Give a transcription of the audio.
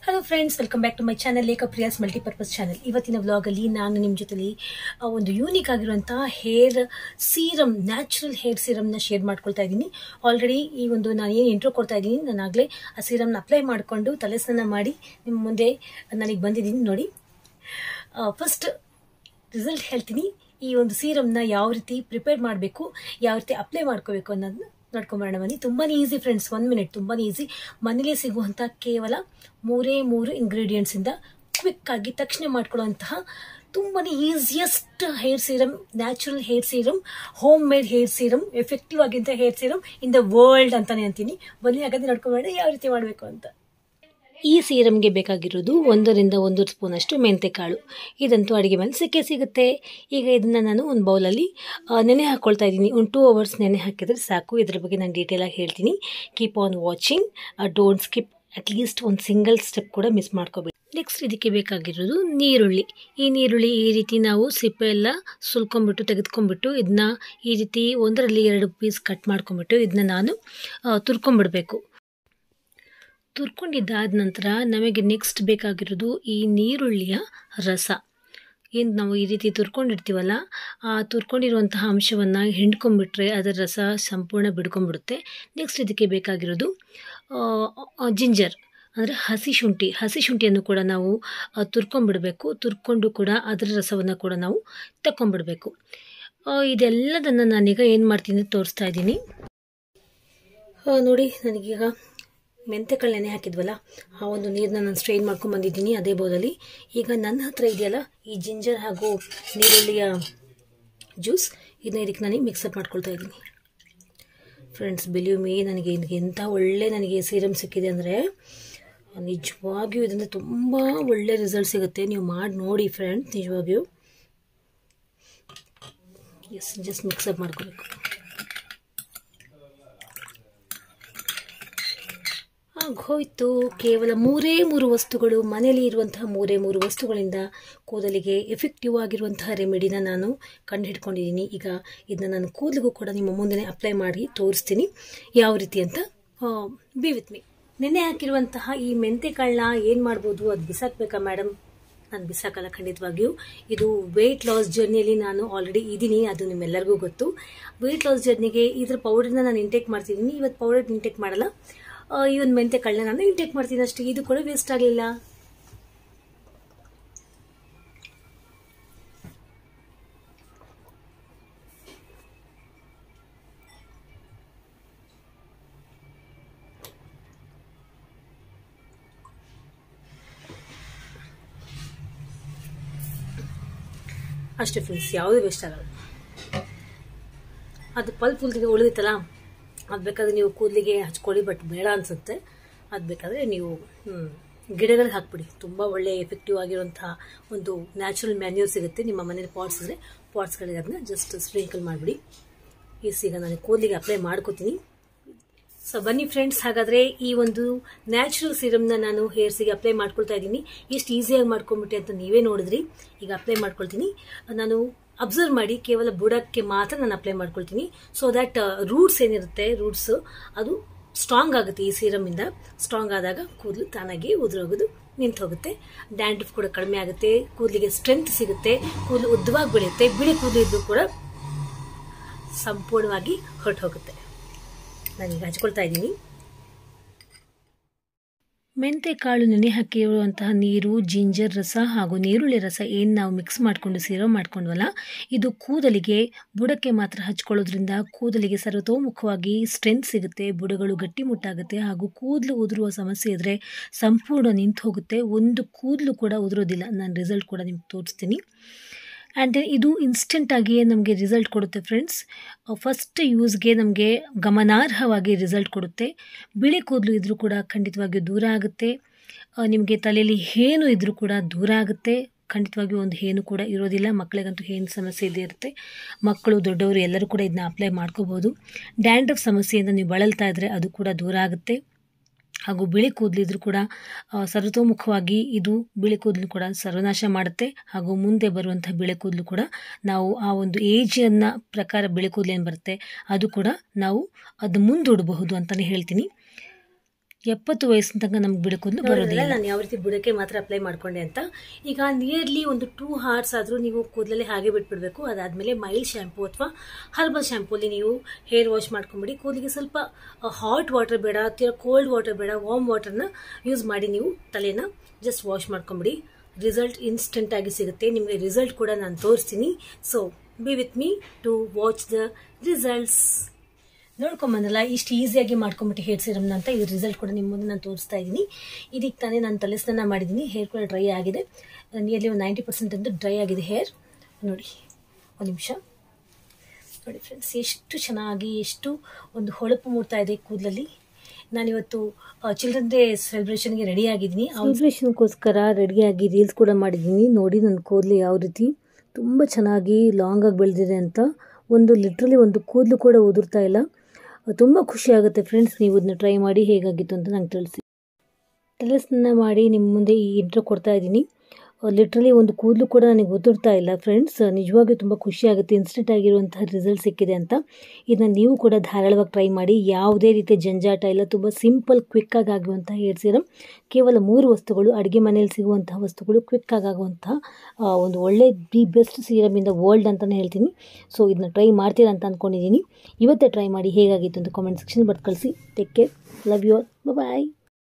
Hello friends, welcome back to my channel Lekha Priya's multipurpose channel. ಇವತ್ತಿನ ವ್ಲಾಗಲ್ಲಿ ನಾನು ನಿಮ್ಮ ಜೊತೆಲಿ ಒಂದು ಯೂನಿಕ್ ಆಗಿರುವಂತಹ ಹೇರ್ ಸೀರಮ್, ನ್ಯಾಚುರಲ್ ಹೇರ್ ಸೀರಮ್ನ ಶೇರ್ ಮಾಡ್ಕೊಳ್ತಾ ಇದ್ದೀನಿ. ಆಲ್ರೆಡಿ ಈ ಒಂದು ನಾನು ಏನು ಇಂಟ್ರೋ ಕೊಡ್ತಾ ಇದ್ದೀನಿ, ನಾನು ಆಗಲೇ ಆ ಸೀರಮ್ನ ಅಪ್ಲೈ ಮಾಡಿಕೊಂಡು ತಲೆ ಸ್ನಾನ ಮಾಡಿ ನಿಮ್ಮ ಮುಂದೆ ನನಗೆ ಬಂದಿದ್ದೀನಿ. ನೋಡಿ, ಫಸ್ಟ್ ರಿಸಲ್ಟ್ ಹೇಳ್ತೀನಿ. ಈ ಒಂದು ಸೀರಮ್ನ ಯಾವ ರೀತಿ ಪ್ರಿಪೇರ್ ಮಾಡಬೇಕು, ಯಾವ ರೀತಿ ಅಪ್ಲೈ ಮಾಡ್ಕೋಬೇಕು ಅನ್ನೋದನ್ನ ನೋಡ್ಕೊಂಬರೋಣ ಬನ್ನಿ. ತುಂಬಾನೇ ಈಸಿ ಫ್ರೆಂಡ್ಸ್, 1 ಮಿನಿಟ್, ತುಂಬಾನೇ ಈಸಿ. ಮನೇಲಿ ಸಿಗುವಂಥ ಕೇವಲ 3 ಇಂಗ್ರೀಡಿಯೆಂಟ್ಸ್ ಇಂದ ಕ್ವಿಕ್ ಆಗಿ ತಕ್ಷಣ ಮಾಡ್ಕೊಳ್ಳುವಂತಹ ತುಂಬಾನೇ easiest hair serum, natural hair serum, home made hair serum, effective ಆಗಿಂತ hair serum in the world ಅಂತಾನೆ ಅಂತೀನಿ. ಬನ್ನಿ ಹಾಗಾದ್ರೆ ನೋಡ್ಕೊಂಬರೋಣ ಯಾವ ರೀತಿ ಮಾಡಬೇಕು ಅಂತ. ಈ ಸೀರಮ್ಗೆ ಬೇಕಾಗಿರೋದು 1 ಸ್ಪೂನ್ ಅಷ್ಟು ಮೆಂತೆಕಾಳು. ಇದಂತೂ ಅಡುಗೆ ಮೇಲೆ ಸಿಕ್ಕೇ ಸಿಗುತ್ತೆ. ಈಗ ಇದನ್ನು ನಾನು ಒಂದು ಬೌಲಲ್ಲಿ ನೆನೆ ಹಾಕ್ಕೊಳ್ತಾ ಇದ್ದೀನಿ. ಒಂದು 2 ಅವರ್ಸ್ ನೆನೆ ಹಾಕಿದ್ರೆ ಸಾಕು. ಇದ್ರ ಬಗ್ಗೆ ನಾನು ಡೀಟೇಲಾಗಿ ಹೇಳ್ತೀನಿ. Keep on watching, don't skip at least ಒಂದು ಸಿಂಗಲ್ ಸ್ಟೆಪ್ ಕೂಡ ಮಿಸ್ ಮಾಡ್ಕೋಬೇಕು. ನೆಕ್ಸ್ಟ್ ಇದಕ್ಕೆ ಬೇಕಾಗಿರೋದು ನೀರುಳ್ಳಿ. ಈ ನೀರುಳ್ಳಿ ಈ ರೀತಿ ನಾವು ಸಿಪ್ಪೆ ಎಲ್ಲ ತೆಗೆದುಕೊಂಡ್ಬಿಟ್ಟು ಇದನ್ನ ಈ ರೀತಿ 1ರಲ್ಲಿ 2 ಪೀಸ್ ಕಟ್ ಮಾಡ್ಕೊಂಡ್ಬಿಟ್ಟು ಇದನ್ನ ನಾನು ತುರ್ಕೊಂಡ್ಬಿಡ್ಬೇಕು. ತುರ್ಕೊಂಡಿದ್ದಾದ ನಂತರ ನಮಗೆ ನೆಕ್ಸ್ಟ್ ಬೇಕಾಗಿರೋದು ಈ ನೀರುಳ್ಳಿಯ ರಸ. ಏನು ನಾವು ಈ ರೀತಿ ತುರ್ಕೊಂಡಿರ್ತೀವಲ್ಲ, ಆ ತುರ್ಕೊಂಡಿರುವಂತಹ ಅಂಶವನ್ನು ಹಿಂಡ್ಕೊಂಡ್ಬಿಟ್ರೆ ಅದರ ರಸ ಸಂಪೂರ್ಣ ಬಿಡ್ಕೊಂಡ್ಬಿಡುತ್ತೆ. ನೆಕ್ಸ್ಟ್ ಇದಕ್ಕೆ ಬೇಕಾಗಿರೋದು ಜಿಂಜರ್ ಅಂದರೆ ಹಸಿ ಶುಂಠಿಯನ್ನು ಕೂಡ ನಾವು ತುರ್ಕೊಂಡ್ಬಿಡಬೇಕು. ತುರ್ಕೊಂಡು ಕೂಡ ಅದರ ರಸವನ್ನು ಕೂಡ ನಾವು ತಗೊಂಡ್ಬಿಡಬೇಕು. ಇದೆಲ್ಲದನ್ನು ನಾನೀಗ ಏನು ಮಾಡ್ತೀನಿ ತೋರಿಸ್ತಾ ಇದ್ದೀನಿ. ನೋಡಿ, ನನಗೀಗ ಮೆಂತೆಕಾಳು ನೆನೆ ಹಾಕಿದ್ವಲ್ಲ, ಆ ಒಂದು ನೀರನ್ನ ನಾನು ಸ್ಟ್ರೈನ್ ಮಾಡ್ಕೊಂಡು ಬಂದಿದ್ದೀನಿ ಅದೇ ಬೌಲಲ್ಲಿ. ಈಗ ನನ್ನ ಹತ್ರ ಇದೆಯಲ್ಲ ಈ ಜಿಂಜರ್ ಹಾಗೂ ನೀರುಳ್ಳಿಯ ಜ್ಯೂಸ್, ಇದನ್ನ ಇದಕ್ಕೆ ನಾನು ಮಿಕ್ಸಪ್ ಮಾಡ್ಕೊಳ್ತಾ ಇದ್ದೀನಿ. ಫ್ರೆಂಡ್ಸ್, ಬಿಲೀವ್ ಮೀ, ನನಗೆ ಎಂಥ ಒಳ್ಳೆ ನನಗೆ ಸೀರಮ್ ಸಿಕ್ಕಿದೆ ಅಂದರೆ ನಿಜವಾಗಿಯೂ ಇದರಿಂದ ತುಂಬ ಒಳ್ಳೆ ರಿಸಲ್ಟ್ ಸಿಗುತ್ತೆ. ನೀವು ಮಾಡಿ ನೋಡಿ ಫ್ರೆಂಡ್ಸ್, ನಿಜವಾಗಿಯೂ. ಜಸ್ಟ್ ಮಿಕ್ಸಪ್ ಮಾಡ್ಕೋಬೇಕು. ಹೋಯ್ತು. ಕೇವಲ 3 ವಸ್ತುಗಳು, ಮನೆಯಲ್ಲಿ ಇರುವಂತಹ 3 ವಸ್ತುಗಳಿಂದ ಕೂದಲಿಗೆ ಎಫೆಕ್ಟಿವ್ ಆಗಿರುವಂತಹ ರೆಮಿಡಿನ ನಾನು ಕಂಡು ಹಿಡ್ಕೊಂಡಿದ್ದೀನಿ. ಈಗ ಇದನ್ನ ನಾನು ಕೂದಲಿಗೂ ಕೂಡ ನಿಮ್ಮ ಮುಂದೆ ಅಪ್ಲೈ ಮಾಡಿ ತೋರಿಸ್ತೀನಿ ಯಾವ ರೀತಿ ಅಂತ. B with me. ನೆನೆ ಹಾಕಿರುವಂತಹ ಈ ಮೆಂತೆಕಾಳನ್ನ ಏನು ಮಾಡ್ಬೋದು, ಅದು ಬಿಸಾಕ್ಬೇಕಾ ಮೇಡಮ್? ನಾನು ಬಿಸಾಕಲ್ಲ ಖಂಡಿತವಾಗಿಯೂ. ಇದು ವೆಯ್ಟ್ ಲಾಸ್ ಜರ್ನಿಯಲ್ಲಿ ನಾನು ಆಲ್ರೆಡಿ ಇದ್ದೀನಿ, ಅದು ನಿಮ್ಮೆಲ್ಲರಿಗೂ ಗೊತ್ತು. ವೆಯ್ಟ್ ಲಾಸ್ ಜರ್ನಿಗೆ ಇದ್ರ ಪೌಡರ್ನ ನಾನು ಇಂಟೇಕ್ ಮಾಡ್ತಿದ್ದೀನಿ. ಇವತ್ತು ಪೌಡರ್ ಇಂಟೇಕ್ ಮಾಡಲ್ಲ, ಈ ಒಂದು ಮೆಂತೆಕಾಳನ್ನ ನಾನು ಇಂಟೇಕ್ ಮಾಡ್ತೀನಿ ಅಷ್ಟೇ. ಇದು ಕೂಡ ವೇಸ್ಟ್ ಆಗಲಿಲ್ಲ. ಅಷ್ಟೇ ಫ್ರೆಂಡ್ಸ್, ಯಾವುದೂ ವೇಸ್ಟ್ ಆಗಲ್ಲ. ಅದು ಪಲ್ಪ್ ಉಳಿದಿತ್ತಲ್ಲ, ಅದು ಬೇಕಾದ್ರೆ ನೀವು ಕೂದಲಿಗೆ ಹಚ್ಕೊಳ್ಳಿ, ಬಟ್ ಬೇಡ ಅನ್ಸುತ್ತೆ. ಅದು ಬೇಕಾದರೆ ನೀವು ಗಿಡಗಳಿಗೆ ಹಾಕ್ಬಿಡಿ. ತುಂಬ ಒಳ್ಳೆ ಎಫೆಕ್ಟಿವ್ ಆಗಿರುವಂತಹ ಒಂದು ನ್ಯಾಚುರಲ್ ಮ್ಯಾನ್ಯೂರ್ ಸಿಗುತ್ತೆ. ನಿಮ್ಮ ಮನೇಲಿ ಪಾಟ್ಸ್ ಇದ್ರೆ ಪಾಟ್ಸ್ಗಳಿಗೆ ಅದನ್ನ ಜಸ್ಟ್ ಸ್ಪ್ರಿಂಕಲ್ ಮಾಡಿಬಿಡಿ. ಈಗ ನಾನು ಕೂದಲಿಗೆ ಅಪ್ಲೈ ಮಾಡ್ಕೋತೀನಿ. ಸೊ ಬನ್ನಿ ಫ್ರೆಂಡ್ಸ್, ಹಾಗಾದರೆ ಈ ಒಂದು ನ್ಯಾಚುರಲ್ ಸೀರಮ್ನ ನಾನು ಹೇರ್ಸಿಗೆ ಅಪ್ಲೈ ಮಾಡ್ಕೊಳ್ತಾ ಇದ್ದೀನಿ. ಎಷ್ಟು ಈಸಿಯಾಗಿ ಮಾಡ್ಕೊಂಡ್ಬಿಟ್ಟೆ ಅಂತ ನೀವೇ ನೋಡಿದ್ರಿ. ಈಗ ಅಪ್ಲೈ ಮಾಡ್ಕೊಳ್ತೀನಿ. ನಾನು ಅಬ್ಸರ್ವ್ ಮಾಡಿ, ಕೇವಲ ಬುಡಕ್ಕೆ ಮಾತ್ರ ನಾನು ಅಪ್ಲೈ ಮಾಡ್ಕೊಳ್ತೀನಿ. ಸೊ ದ್ಯಾಟ್ ರೂಟ್ಸ್ ಏನಿರುತ್ತೆ, ರೂಟ್ಸ್ ಅದು ಸ್ಟ್ರಾಂಗ್ ಆಗುತ್ತೆ. ಈ ಸೀರಮಿಂದ ಸ್ಟ್ರಾಂಗ್ ಆದಾಗ ಕೂದಲು ತಾನಾಗಿ ಉದುರೋಗೋದು ನಿಂತು ಹೋಗುತ್ತೆ. ಡ್ಯಾಂಡ್ರಫ್ ಕೂಡ ಕಡಿಮೆ ಆಗುತ್ತೆ, ಕೂದಲಿಗೆ ಸ್ಟ್ರೆಂತ್ ಸಿಗುತ್ತೆ, ಕೂದಲು ಉದ್ದವಾಗಿ ಬೆಳೆಯುತ್ತೆ. ಬಿಳಿ ಕೂದಲು ಇದ್ದು ಕೂಡ ಸಂಪೂರ್ಣವಾಗಿ ಹೊರಟು ಹೋಗುತ್ತೆ. ನಾನೀಗ ಹಚ್ಕೊಳ್ತಾ ಇದ್ದೀನಿ. ಮೆಂತೆಕಾಳು ನೆನೆ ಹಾಕಿರುವಂತಹ ನೀರು, ಜಿಂಜರ್ ರಸ ಹಾಗೂ ನೀರುಳ್ಳಿ ರಸ ಏನು ನಾವು ಮಿಕ್ಸ್ ಮಾಡಿಕೊಂಡು ಸೀರಮ್ ಮಾಡ್ಕೊಂಡ್ವಲ್ಲ, ಇದು ಕೂದಲಿಗೆ ಬುಡಕ್ಕೆ ಮಾತ್ರ ಹಚ್ಕೊಳ್ಳೋದ್ರಿಂದ ಕೂದಲಿಗೆ ಸರ್ವತೋಮುಖವಾಗಿ ಸ್ಟ್ರೆಂತ್ ಸಿಗುತ್ತೆ, ಬುಡಗಳು ಗಟ್ಟಿಮುಟ್ಟಾಗುತ್ತೆ ಹಾಗೂ ಕೂದಲು ಉದುರುವ ಸಮಸ್ಯೆ ಇದ್ದರೆ ಸಂಪೂರ್ಣ ನಿಂತು ಹೋಗುತ್ತೆ. ಒಂದು ಕೂದಲು ಕೂಡ ಉದುರೋದಿಲ್ಲ. ನಾನು ರಿಸಲ್ಟ್ ಕೂಡ ನಿಮ್ಗೆ ತೋರಿಸ್ತೀನಿ. ಆ್ಯಂಡ್ ಇದು ಇನ್ಸ್ಟೆಂಟಾಗಿಯೇ ನಮಗೆ ರಿಸಲ್ಟ್ ಕೊಡುತ್ತೆ ಫ್ರೆಂಡ್ಸ್. ಫಸ್ಟ್ ಯೂಸ್ಗೆ ನಮಗೆ ಗಮನಾರ್ಹವಾಗಿ ರಿಸಲ್ಟ್ ಕೊಡುತ್ತೆ. ಬಿಳಿ ಕೂದಲು ಇದ್ದರೂ ಕೂಡ ಖಂಡಿತವಾಗಿಯೂ ದೂರ ಆಗುತ್ತೆ. ನಿಮಗೆ ತಲೆಯಲ್ಲಿ ಹೇನು ಇದ್ದರೂ ಕೂಡ ದೂರ ಆಗುತ್ತೆ. ಖಂಡಿತವಾಗಿಯೂ ಒಂದು ಹೇನು ಕೂಡ ಇರೋದಿಲ್ಲ. ಮಕ್ಕಳಿಗಂತೂ ಹೇನು ಸಮಸ್ಯೆ ಇದ್ದೇ ಇರುತ್ತೆ. ಮಕ್ಕಳು, ದೊಡ್ಡವರು ಎಲ್ಲರೂ ಕೂಡ ಇದನ್ನ ಅಪ್ಲೈ ಮಾಡ್ಕೋಬೋದು. ಡ್ಯಾಂಡ್ರಫ್ ಸಮಸ್ಯೆಯಿಂದ ನೀವು ಬಳಲ್ತಾ ಇದ್ದರೆ ಅದು ಕೂಡ ದೂರ ಆಗುತ್ತೆ. ಹಾಗೂ ಬಿಳಿ ಕೂದಲಿದ್ರೂ ಕೂಡ ಸರ್ವತೋಮುಖವಾಗಿ ಇದು ಬಿಳಿ ಕೂದಲು ಕೂಡ ಸರ್ವನಾಶ ಮಾಡುತ್ತೆ. ಹಾಗೂ ಮುಂದೆ ಬರುವಂಥ ಬಿಳಿ ಕೂದಲು ಕೂಡ ನಾವು ಆ ಒಂದು ಏಜನ್ನು ಪ್ರಕಾರ ಬಿಳಿ ಕೂದಲು ಏನು ಬರುತ್ತೆ ಅದು ಕೂಡ ನಾವು ಅದು ಮುಂದೂಡಬಹುದು ಅಂತಲೇ ಹೇಳ್ತೀನಿ. 70 ವಯಸ್ಸಿನ ತನಕ ನಮ್ಗೆ ಬಿಡೋಕ್ಕೂ ಬರೋದಿಲ್ಲ. ನಾನು ಯಾವ ರೀತಿ ಬುಡಕ್ಕೆ ಮಾತ್ರ ಅಪ್ಲೈ ಮಾಡ್ಕೊಂಡೆ ಅಂತ. ಈಗ ನಿಯರ್ಲಿ ಒಂದು 2 hours ಆದರೂ ನೀವು ಕೂದಲಲ್ಲಿ ಹಾಗೆ ಬಿಟ್ಬಿಡಬೇಕು. ಅದಾದಮೇಲೆ ಮೈಲ್ಡ್ ಶ್ಯಾಂಪು ಅಥವಾ ಹರ್ಬಲ್ ಶ್ಯಾಂಪೂಲಿ ನೀವು ಹೇರ್ ವಾಶ್ ಮಾಡ್ಕೊಂಬಿಡಿ. ಕೂದಲಿಗೆ ಸ್ವಲ್ಪ ಹಾಟ್ ವಾಟರ್ ಬೇಡ, ಕೋಲ್ಡ್ ವಾಟರ್ ಬೇಡ, ವಾರ್ಮ್ ವಾಟರ್ನ ಯೂಸ್ ಮಾಡಿ ನೀವು ತಲೆನ ಜಸ್ಟ್ ವಾಶ್ ಮಾಡ್ಕೊಂಬಿಡಿ. ರಿಸಲ್ಟ್ ಇನ್ಸ್ಟೆಂಟ್ ಆಗಿ ಸಿಗುತ್ತೆ. ನಿಮಗೆ ರಿಸಲ್ಟ್ ಕೂಡ ನಾನು ತೋರಿಸ್ತೀನಿ. So be with me to watch the results. ನೋಡ್ಕೊಂಬಂದಲ್ಲ ಇಷ್ಟು ಈಸಿಯಾಗಿ ಮಾಡ್ಕೊಂಬಿಟ್ಟು ಹೇರ್ ಸೀರಮ್ನ ಅಂತ. ಈ ರಿಸಲ್ಟ್ ಕೂಡ ನಿಮ್ಮ ಮುಂದೆ ನಾನು ತೋರಿಸ್ತಾ ಇದ್ದೀನಿ. ಇದಕ್ಕೆ ತಾನೇ ನಾನು ತಲೆ ಸ್ನಾನ ಮಾಡಿದ್ದೀನಿ. ಹೇರ್ ಕೂಡ ಡ್ರೈ ಆಗಿದೆ. ನಿಯರ್ಲಿ ಒಂದು 90% ಅಂತೂ ಡ್ರೈ ಆಗಿದೆ ಹೇರ್. ನೋಡಿ ಒಂದು ನಿಮಿಷ ನೋಡಿ ಫ್ರೆಂಡ್ಸ್, ಎಷ್ಟು ಚೆನ್ನಾಗಿ ಎಷ್ಟು ಒಂದು ಹೊಳಪು ಮೂಡ್ತಾ ಇದೆ ಕೂದಲಲ್ಲಿ. ನಾನಿವತ್ತು ಚಿಲ್ಡ್ರನ್ ಡೇ ಸೆಲೆಬ್ರೇಷನ್ಗೆ ರೆಡಿ ಆಗಿದ್ದೀನಿ. ಸೆಲೆಬ್ರೇಷನ್ಗೋಸ್ಕರ ರೆಡಿಯಾಗಿ ರೀಲ್ಸ್ ಕೂಡ ಮಾಡಿದ್ದೀನಿ. ನೋಡಿ ನನ್ನ ಕೂದಲು ಯಾವ ರೀತಿ ತುಂಬ ಚೆನ್ನಾಗಿ ಲಾಂಗಾಗಿ ಬೆಳೆದಿದೆ ಅಂತ. ಲಿಟ್ರಲಿ ಒಂದು ಕೂದಲು ಕೂಡ ಉದುರ್ತಾ ಇಲ್ಲ. ತುಂಬ ಖುಷಿ ಆಗುತ್ತೆ ಫ್ರೆಂಡ್ಸ್. ನೀವು ಇದನ್ನ ಟ್ರೈ ಮಾಡಿ ಹೇಗಾಗಿತ್ತು ಅಂತ ನಂಗೆ ತಿಳಿಸಿ. ತಲೆ ಸ್ನಾನ ಮಾಡಿ ನಿಮ್ಮ ಮುಂದೆ ಈ ಇಂಟ್ರೋ ಕೊಡ್ತಾ ಇದ್ದೀನಿ. ಲಿಟ್ರಲಿ ಒಂದು ಕೂದಲು ಕೂಡ ನನಗೆ ಉದುರ್ತಾ ಇಲ್ಲ ಫ್ರೆಂಡ್ಸ್. ನಿಜವಾಗಿ ತುಂಬ ಖುಷಿ ಆಗುತ್ತೆ ಇನ್ಸ್ಟೆಂಟ್ ಆಗಿರುವಂತಹ ರಿಸಲ್ಟ್ ಸಿಕ್ಕಿದೆ ಅಂತ. ಇದನ್ನ ನೀವು ಕೂಡ ಧಾರಾಳವಾಗಿ ಟ್ರೈ ಮಾಡಿ. ಯಾವುದೇ ರೀತಿಯ ಜಂಜಾಟ ಇಲ್ಲ. ತುಂಬ ಸಿಂಪಲ್ ಕ್ವಿಕ್ಕಾಗಿ ಆಗುವಂತಹ ಹೇರ್ ಸೀರಮ್. ಕೇವಲ 3 ವಸ್ತುಗಳು, ಅಡುಗೆ ಮನೆಯಲ್ಲಿ ಸಿಗುವಂತಹ ವಸ್ತುಗಳು, ಕ್ವಿಕ್ಕಾಗಿ ಆಗುವಂತಹ ಒಂದು ಒಳ್ಳೆ best serum in the world ಅಂತಲೇ ಹೇಳ್ತೀನಿ. ಸೊ ಇದನ್ನ ಟ್ರೈ ಮಾಡ್ತೀರಾ ಅಂತ ಅಂದ್ಕೊಂಡಿದ್ದೀನಿ. ಇವತ್ತೇ ಟ್ರೈ ಮಾಡಿ ಹೇಗಾಗಿತ್ತು ಅಂತ ಕಾಮೆಂಟ್ ಸೆಕ್ಷನ್ ಬರ್ದು ಕಳಿಸಿ. Take care, love you all, bye.